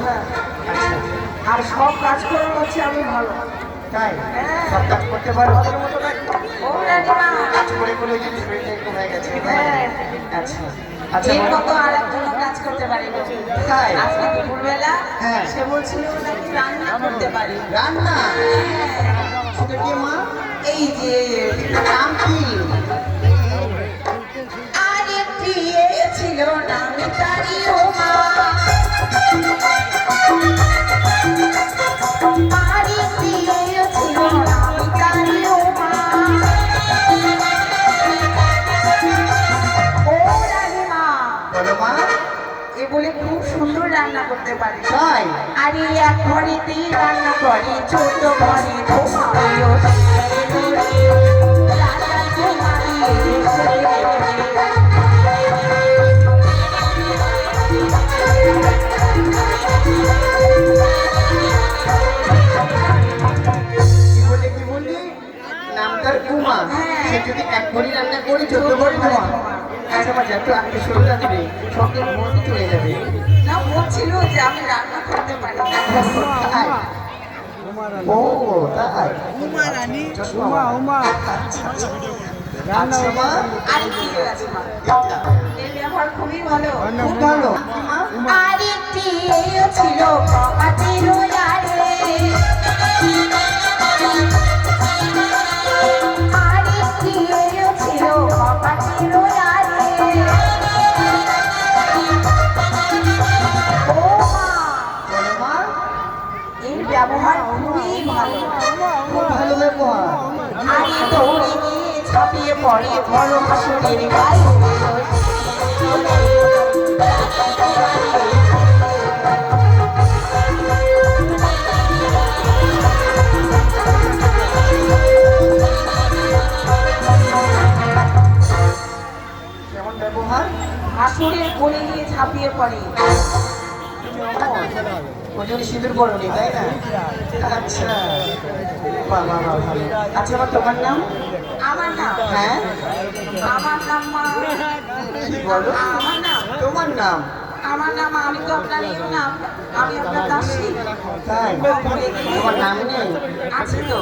হ্যাঁ আর সব কাজ করার হচ্ছে আমি ভালো তাই সব কাজ করতে পারো ও রানীমা কাজ করে করে যদি শরীরটা একটু হয়ে গেছে আচ্ছা আচ্ছা এর মতো আর একজন কাজ করতে পারি না তাই আজকে দুপুরবেলা হ্যাঁ সে বলছিল নাকি রান্না করতে পারি রান্না সেটা কি মা এই যে নাম কি আরেকটি ছিল নাম তারি ও মা আরেকটি ছিল নাম তারি ও মা ও রানীমা বলো মা এ বলে খুব সুন্দর রান্না করতে পারে তাই আর এই এক ঘরেতেই রান্না করে ছোট ঘরে তোমারও রাজা তোমারই কি বললি নামটার কুমা সে যদি এক ঘড়ি রান্না করি 14 ঘড়ি ধোয়া আচ্ছা মা যত আগে শুরুটা দিবে সঙ্গে মন চলে যাবে না বলছিল যে আমি রান্না করতে পারি তাই? ও তাই উমা রানী চশমা উমা আচ্ছা মা আর কি আছে মা এর ব্যবহার খুবই ভালো খুব ভালো মা আরেকটি ছিল কপাটির ইয়ারে আরেকটি ছিল কপাটির ইয়ারে ও মা বলো মা এর ব্যবহার খুবই ভালো খুব ভালো ব্যবহার আরে দৌড়ে গিয়ে ছাপিয়ে পড়ে বড় হাসুরের গায়ে কেমন ব্যবহার হাসুরের কোলে গিয়ে ছাপিয়ে পড়ে ওজনে সিঁদুর পড়নি তাই না আচ্ছা বাহ বাহ বাহ ভালো আচ্ছা আমার তোমার নাম আমার নাম হ্যাঁ আমার নাম মা কি বলো আমার নাম তোমার নাম আমার নাম আমি তো আপনার ইউ নাম আমি আপনার দাসী তাই তোমার নাম নেই আছে তো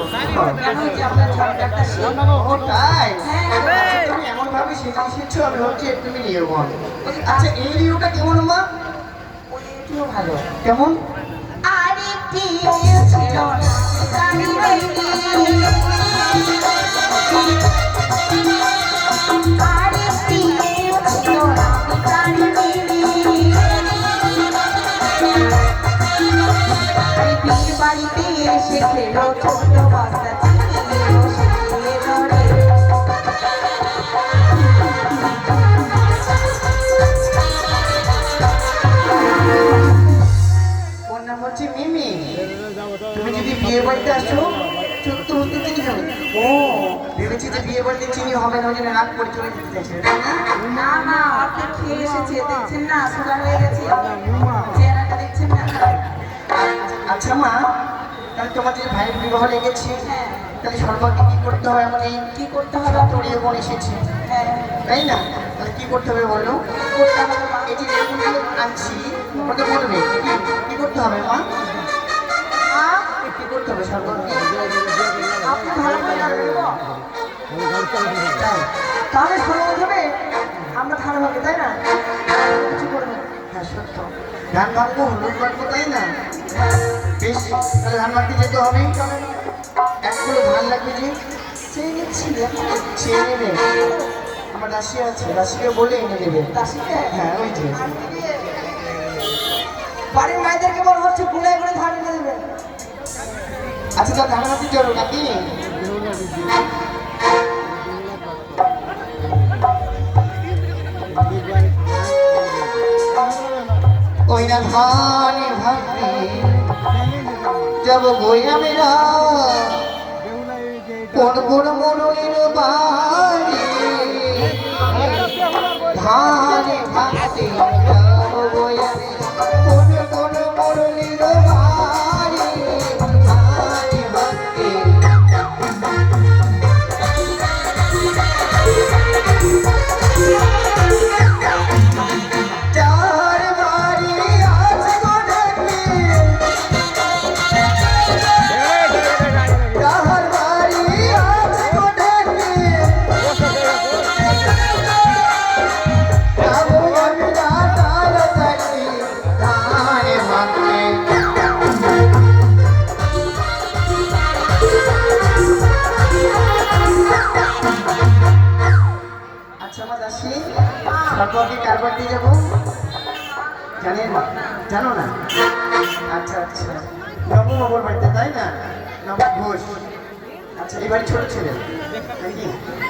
কেন যে আপনার ঝড়টার দাসী ও তাই হ্যাঁ তুমি এমন ভাবে শিখছো আমি হচ্ছে তুমি নিয়ে বল আচ্ছা এই লিওটা কেমন মা ওই এটিও ভালো কেমন আরেকটি ছিল তারি বেলি আরেকটি ছিল তারি বেলি বিয়ে বাড়িতে এসে খেলো ছোট বাচ্চা ছিল সে ধরে ওর নাম হচ্ছে মিমি তুমি যদি বিয়ে বাড়িতে আসো ছোট্ট হতে চিনি হবে ও ভেবেছি যে বিয়ে বাড়িতে চিনি হবে না ওই জন্য রাগ করে চলে যেতে চাইছে তাই না না না আপনি খেয়ে এসেছে দেখছেন না সুগার হয়ে গেছে চেহারাটা দেখছেন না আচ্ছা মা তাহলে তোমার যে ভাইয়ের বিবাহ লেগেছে হ্যাঁ তাহলে সর্বাগ্রে কি করতে হবে আমার এই কি করতে হবে তোড়িয়ে বোন এসেছে হ্যাঁ তাই না তাহলে কি করতে হবে বলো করতে হবে মা। এই যে লেবুগুলো আনছি ওটা বলবে কি করতে হবে মা কি করতে হবে সর্বাগ্রে আপনি ভালো করে রাখবেন তো? তাই তাহলে সময় হবে আমরা ভালো হবে তাই না কিছু করবো হ্যাঁ সত্য ধান ভাঙবো হলুদ ভাঙবো তাই না বেশ তাহলে ধান ভাঙতে যেতে হবে এক কিলো ধান লাগবে যে চেয়ে নিচ্ছি চেয়ে নেবে আমার রাশি আছে রাশিকে বলে এনে দেবে দাসিকে হ্যাঁ ওই যে বাড়ির মায়েদেরকে বলা হচ্ছে গুড়ায় করে ধান এনে দেবে আচ্ছা তো ধান ভাঙতে চলো নাকি ওই না ধানে ভাঙতে যাব বইয়া মেরা কোন কোন মরুলের বাড়ি ধানে ভাঙতে যাব বইয়া কোন কোন মরুলের বাড়ি ধানে ভাঙতে চার বাড়ি আছে গো তারপর কি কারবার দিয়ে যাবো জানেন জানো না আচ্ছা আচ্ছা নববাবুর বাড়িতে তাই না নব ঘোষ আচ্ছা এবারে ছোট ছেলে নাকি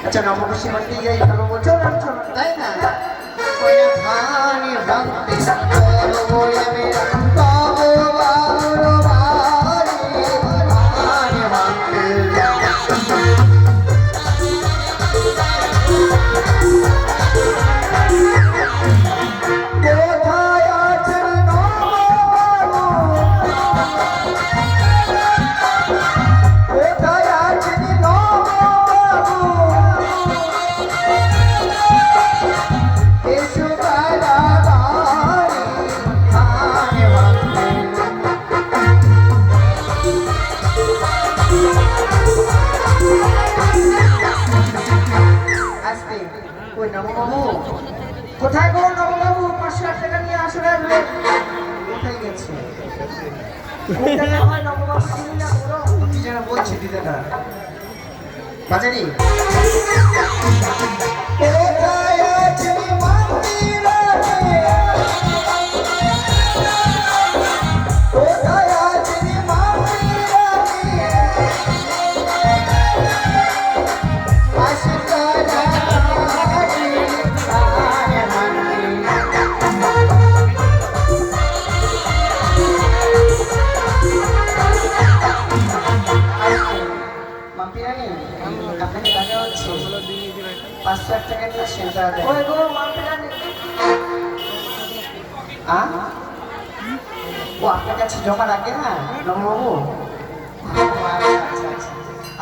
আচ্ছা নবঘোষের বাড়িতে যাই ভালো বলছো তাই না ওই না ধানি ভাঙতে চলো আমি বাবু বাবুর বাড়ি ধানি ভাঙতে কোথায় আছেন নববাবু কোথায় আছেন নববাবু এসো তাড়াতাড়ি ধানে ভাঙতে আসতে ওই নববাবু কোথায় গো নববাবু 500 টাকা নিয়ে আসলে আসবে কোথায় গেছে কি যেন বলছে দিদাটা বাজারি কোথায় আছে মন্দিরে কোথায় আছে মন্দিরে আশিকারা মাম্পিরানি আপনাকে টাকা হচ্ছে 500 টাকা নিয়ে সেন্টার দেয় ওই গো মাম্পিরানি ও আপনার কাছে জমা রাখে না নববাবু আচ্ছা আচ্ছা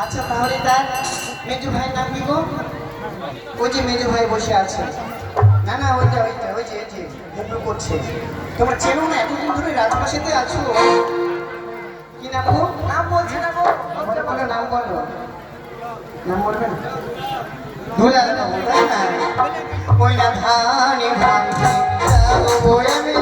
আচ্ছা তাহলে তার মেজু ভাইয়ের নাম কি গো ওই যে মেজু ভাই বসে আছে না না ওইটা ওই যে মুখ করছে তোমরা চেনো না এতদিন ধরে রাজপাশেতে আছো কি নাম গো নাম বলছে না গো বলো নাম বলো নাম বলবে না ভুলে গেল ওই না ধানি ভাঙতে যাবো আমি